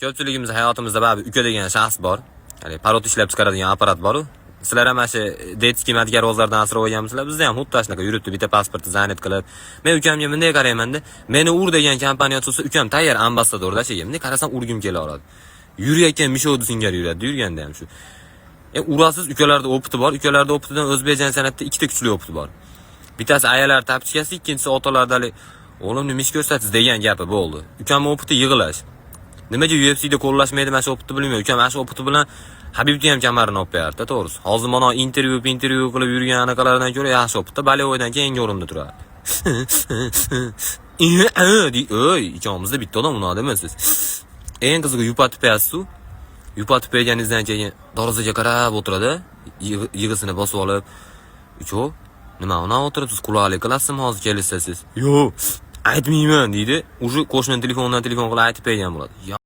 Ko'pchiligimiz hayotimizda baribir uka degan shaxs bor. Ya'ni parod ishlab chiqaradigan apparat bor-ku. Sizlar ham shu detskiy madgarozlardan asrab olganmisizlar. Bizda ham xuddi shunaqa yuribdi, bitta pasportni zanet qilib. Men ukamga bunday qarayman-da, meni ur degan kompaniya tutsa, ukam tayyor ambassadorda shega. Bunday qarasam urgim kelaveradi. Yurayotgan mishovdi singari yuradi, yurganda ham shu. Urasiz ukalarda opiti bor. Ukalarda opitidan o'zbekcha san'atda ikkita kuchli opiti bor. Bittasi ayalar tapchikasi, ikkinchisi otalardalik o'g'lim nima ish ko'rsatasiz degan gapi bo'ldi. Ukam opiti yig'lash. Nimaga UFC'da qo'llashmaydi, mana shu opitni bilmayman. Ukam mana shu opiti bilan Habibni ham kamarini olib berdi, to'g'risi. Hozir mana intervyu qilib yurgan anaqalardan ko'ra yaxshi opitda Balio'dan keyingi o'rinda turadi. Oy, ichimizda bitta odam unaqa demasiz. Eng qizig'i yupatib qo'yasiz-ku. Yupatib qo'yganingizdan keyin dorozaga qarab o'tiradi, yig'isini bosib olib, "Ucho, nima unaqa o'tiribsiz? Quloqlik qilasizmi hozir kelishsiz?" "Yo'q, aytmayman" deydi. Uje qo'shni telefondan telefon qilib aytib qo'ygan bo'ladi.